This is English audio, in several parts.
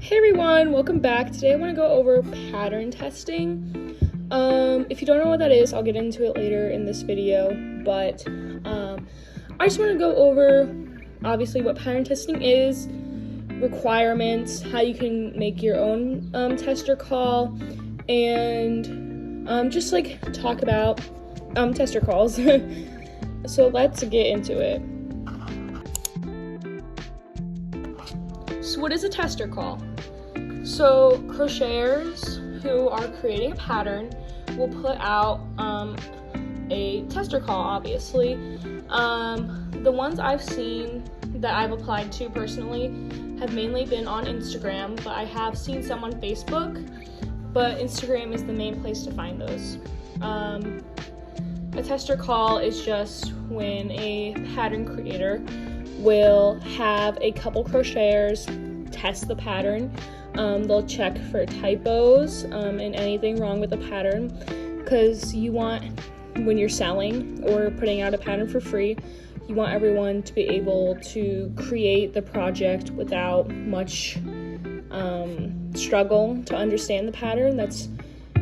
Hey everyone, welcome back. Today I want to go over pattern testing. If you don't know what that is, I'll get into it later in this video, but I just want to go over obviously what pattern testing is, requirements, how you can make your own tester call, and just like talk about tester calls. So let's get into it. So what is a tester call? So crocheters who are creating a pattern will put out a tester call, obviously. The ones I've seen that I've applied to personally have mainly been on Instagram, but I have seen some on Facebook, but Instagram is the main place to find those. A tester call is just when a pattern creator will have a couple crocheters test the pattern. They'll check for typos and anything wrong with the pattern, because you want, when you're selling or putting out a pattern for free, you want everyone to be able to create the project without much struggle to understand the pattern. That's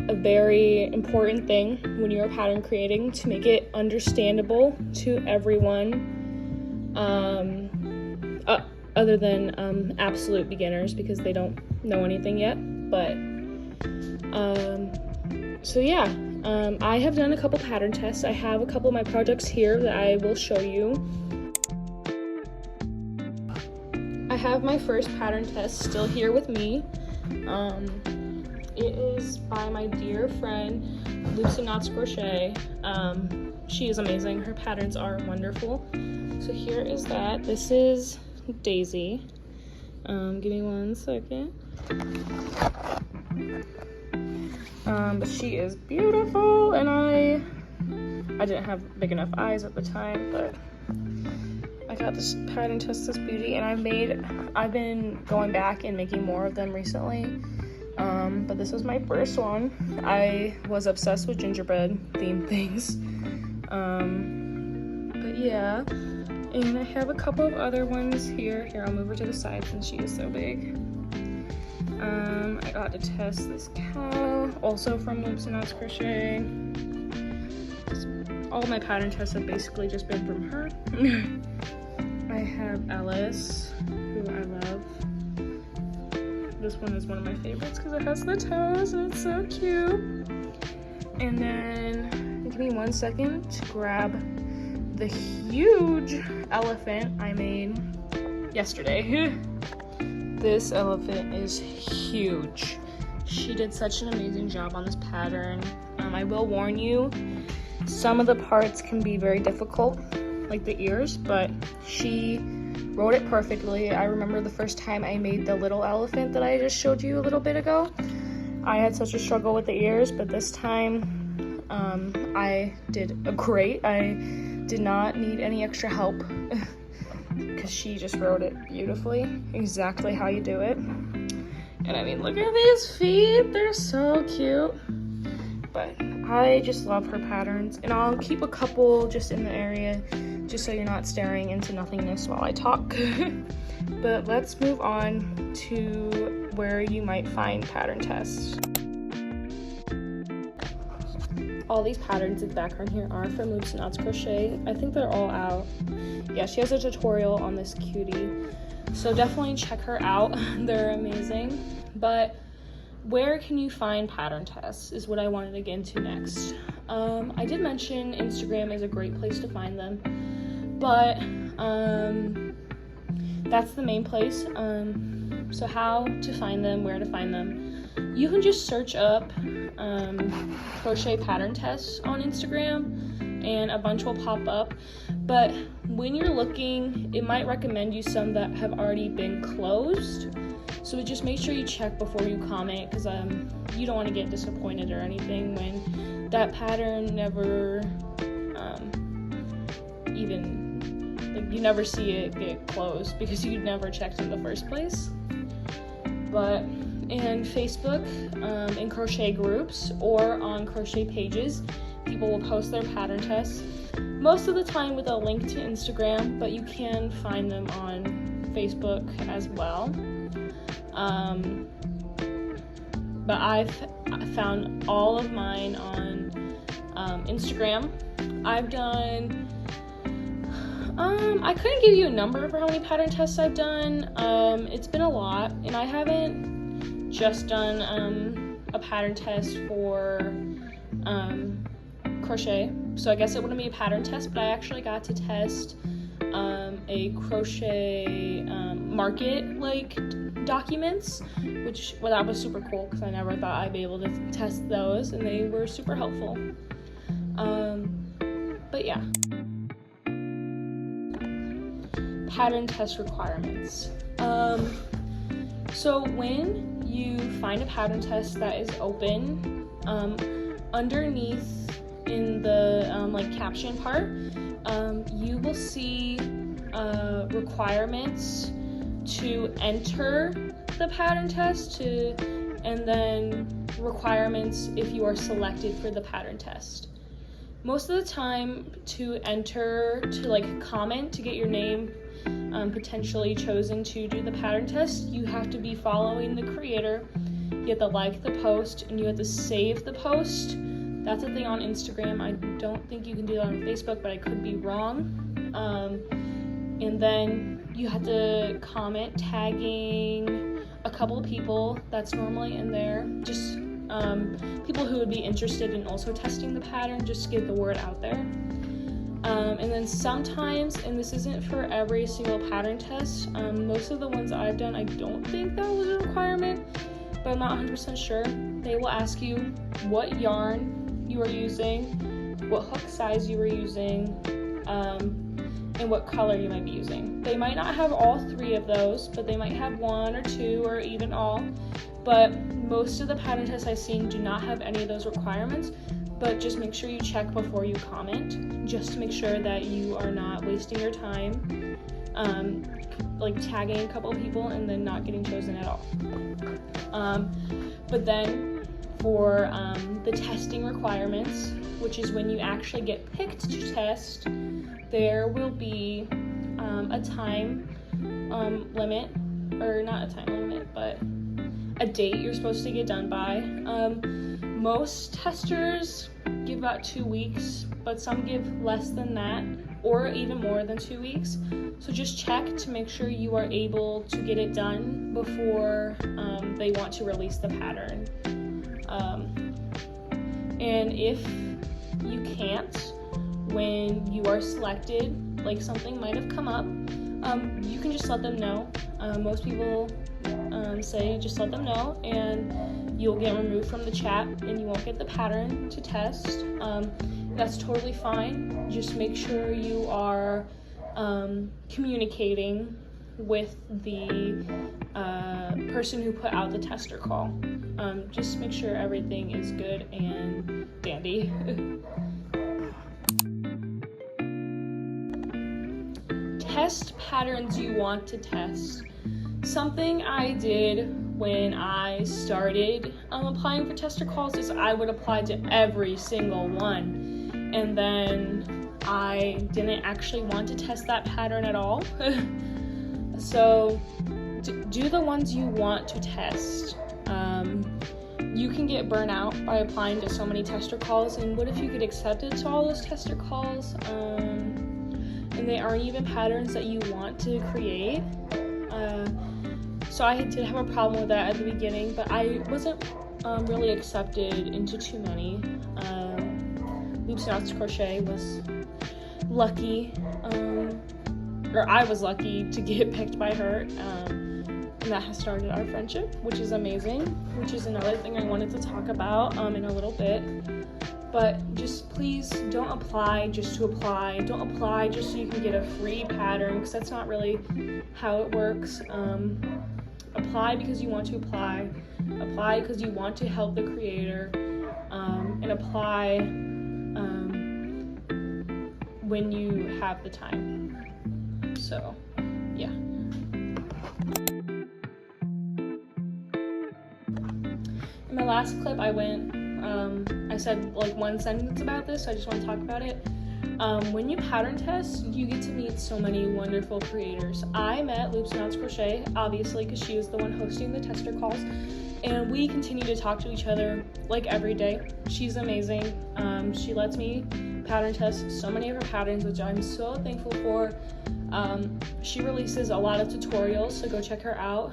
a very important thing when you're pattern creating, to make it understandable to everyone, other than absolute beginners, because they don't know anything yet. But so yeah, I have done a couple pattern tests. I have a couple of my projects here that I will show you. I have my first pattern test still here with me. It is by my dear friend Lucy Knots Crochet. She is amazing. Her patterns are wonderful. So here is that. This is Daisy. Give me 1 second. But she is beautiful, and I didn't have big enough eyes at the time, but I got this pattern test, this beauty, and I've been going back and making more of them recently. But this was my first one. I was obsessed with gingerbread themed things. But yeah. And I have a couple of other ones here. Here, I'll move her to the side since she is so big. I got to test this cow, also from Lucy Knots Crochet. All my pattern tests have basically just been from her. I have Ellis, who I love. This one is one of my favorites because it has the toes and it's so cute. And then, give me 1 second to grab the huge elephant I made yesterday. This elephant is huge. She did such an amazing job on this pattern. I will warn you, some of the parts can be very difficult, like the ears, but she wrote it perfectly. I remember the first time I made the little elephant that I just showed you a little bit ago. I had such a struggle with the ears, but this time I did great. I did not need any extra help because she just wrote it beautifully, exactly how you do it. And I mean, look at these feet, they're so cute. But I just love her patterns, and I'll keep a couple just in the area just so you're not staring into nothingness while I talk. But let's move on to where you might find pattern tests. All these patterns in the background here are from Lucy Knots Crochet. I think they're all out. Yeah, she has a tutorial on this cutie, so definitely check her out. They're amazing. But where can you find pattern tests is what I wanted to get into next. I did mention Instagram is a great place to find them, but that's the main place. So how to find them, where to find them. You can just search up crochet pattern tests on Instagram and a bunch will pop up. But when you're looking, it might recommend you some that have already been closed. So just make sure you check before you comment, because you don't want to get disappointed or anything when that pattern never you never see it get closed because you never checked in the first place. But in Facebook, in crochet groups, or on crochet pages, people will post their pattern tests, most of the time with a link to Instagram, but you can find them on Facebook as well. But I found all of mine on Instagram. I've done, I couldn't give you a number for how many pattern tests I've done. It's been a lot, and I haven't just done a pattern test for crochet, so I guess it wouldn't be a pattern test, but I actually got to test a crochet market like documents, which, well, that was super cool because I never thought I'd be able to test those, and they were super helpful. But yeah, pattern test requirements. So when you find a pattern test that is open, underneath in the like caption part, you will see requirements to enter the pattern test, and then requirements if you are selected for the pattern test. Most of the time, to enter, to like comment, to get your name potentially chosen to do the pattern test, you have to be following the creator. You have to like the post, and you have to save the post. That's a thing on Instagram. I don't think you can do that on Facebook, but I could be wrong. And then you have to comment tagging a couple of people that's normally in there. Just people who would be interested in also testing the pattern, just get the word out there. And then sometimes, and this isn't for every single pattern test, most of the ones I've done, I don't think that was a requirement, but I'm not 100% sure. They will ask you what yarn you are using, what hook size you are using, and what color you might be using. They might not have all three of those, but they might have one or two or even all. But most of the pattern tests I've seen do not have any of those requirements, but just make sure you check before you comment, just to make sure that you are not wasting your time, like tagging a couple of people and then not getting chosen at all. But then for the testing requirements, which is when you actually get picked to test, there will be a time limit, or not a time limit, but a date you're supposed to get done by. Most testers give about 2 weeks, but some give less than that, or even more than 2 weeks. So just check to make sure you are able to get it done before they want to release the pattern. And if you can't, when you are selected, like something might have come up, you can just let them know. Most people say just let them know, and you'll get removed from the chat and you won't get the pattern to test. That's totally fine. Just make sure you are communicating with the person who put out the tester call. Just make sure everything is good and dandy. Test patterns you want to test. Something I did when I started applying for tester calls is I would apply to every single one, and then I didn't actually want to test that pattern at all. So do the ones you want to test. You can get burnt out by applying to so many tester calls, and what if you get accepted to all those tester calls and they aren't even patterns that you want to create? So I did have a problem with that at the beginning, but I wasn't really accepted into too many. Loops and Knots Crochet was lucky, or I was lucky to get picked by her, and that has started our friendship, which is amazing, which is another thing I wanted to talk about in a little bit. But just please don't apply just to apply. Don't apply just so you can get a free pattern, because that's not really how it works. Apply because you want to apply. Apply because you want to help the creator, and apply when you have the time. So, yeah. In my last clip, I said like one sentence about this, so I just want to talk about it. When you pattern test, you get to meet so many wonderful creators. I met Loops Knots Crochet, obviously, because she was the one hosting the tester calls, and we continue to talk to each other like every day. She's amazing. She lets me pattern test so many of her patterns, which I'm so thankful for. She releases a lot of tutorials, so go check her out.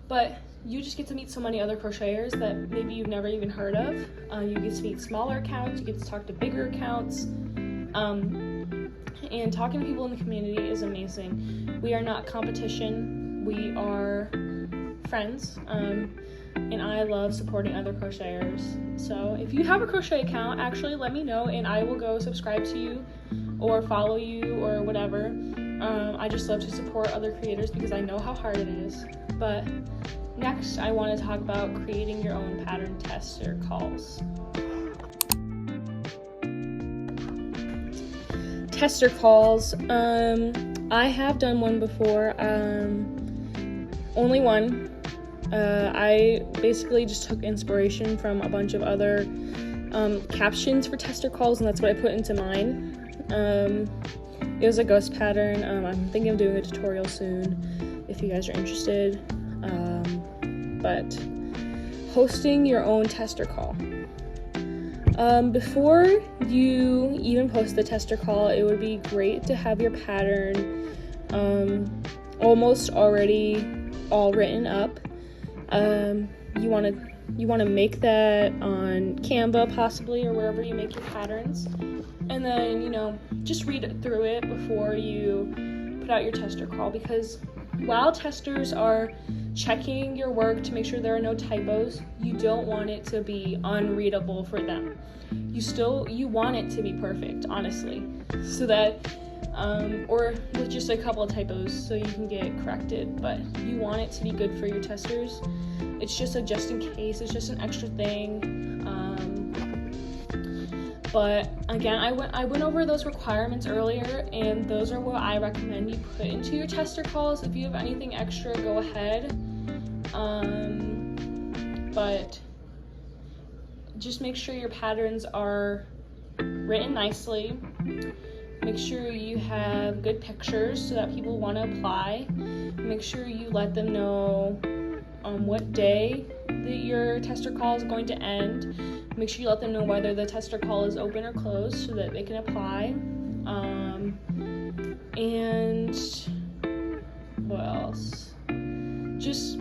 But you just get to meet so many other crocheters that maybe you've never even heard of. You get to meet smaller accounts, you get to talk to bigger accounts, and talking to people in the community is amazing. We are not competition, we are friends, and I love supporting other crocheters. So if you have a crochet account, actually let me know and I will go subscribe to you or follow you or whatever. I just love to support other creators because I know how hard it is. But next, I want to talk about creating your own pattern tester calls. Tester calls. I have done one before. Only one. I basically just took inspiration from a bunch of other captions for tester calls, and that's what I put into mine. It was a ghost pattern. I'm thinking of doing a tutorial soon if you guys are interested. But hosting your own tester call. Before you even post the tester call, it would be great to have your pattern almost already all written up. You want to make that on Canva possibly, or wherever you make your patterns, and then just read through it before you put out your tester call, because while testers are checking your work to make sure there are no typos, you don't want it to be unreadable for them. You want it to be perfect, honestly, so that or with just a couple of typos so you can get it corrected, but you want it to be good for your testers. It's just a just in case, it's just an extra thing. But again, I went over those requirements earlier, and those are what I recommend you put into your tester calls. If you have anything extra, go ahead. But just make sure your patterns are written nicely. Make sure you have good pictures so that people want to apply. Make sure you let them know what day that your tester call is going to end. Make sure you let them know whether the tester call is open or closed so that they can apply. And what else? Just,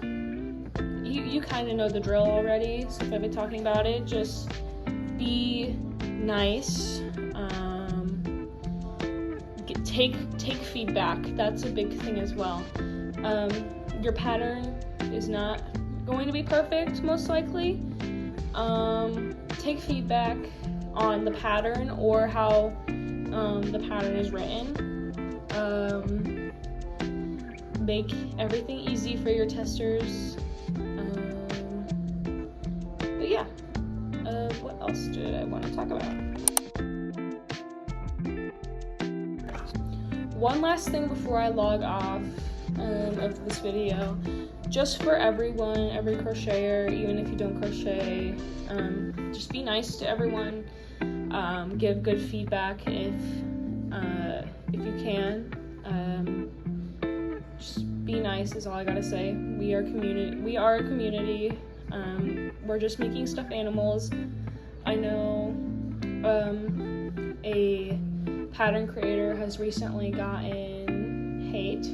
you kind of know the drill already, so if I've been talking about it, just be nice. Take feedback. That's a big thing as well. Your pattern is not going to be perfect, most likely. Take feedback on the pattern or how the pattern is written. Make everything easy for your testers. But yeah, what else did I want to talk about? One last thing before I log off of this video. Just for everyone, every crocheter, even if you don't crochet, just be nice to everyone. Give good feedback if you can. Just be nice is all I gotta say. We are a community. We're just making stuffed animals. I know a pattern creator has recently gotten hate.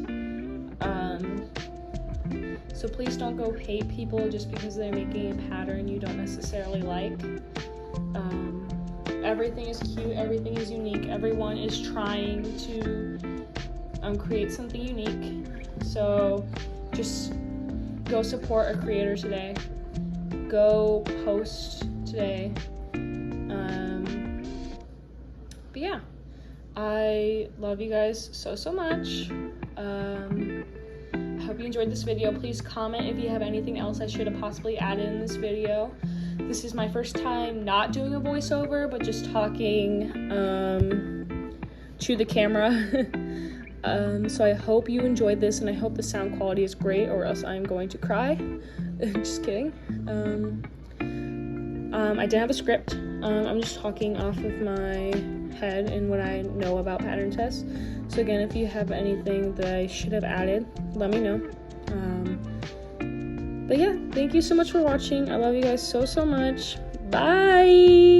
So please don't go hate people just because they're making a pattern you don't necessarily like. Everything is cute, everything is unique, everyone is trying to create something unique. So just go support a creator today. Go post today. But yeah, I love you guys so much. I hope you enjoyed this video. Please comment if you have anything else I should have possibly added in this video. This is my first time not doing a voiceover, but just talking to the camera. So I hope you enjoyed this, and I hope the sound quality is great, or else I'm going to cry. Just kidding. I didn't have a script. I'm just talking off of my head and what I know about pattern tests. So again, if you have anything that I should have added, let me know. But yeah, thank you so much for watching. I love you guys so much. Bye.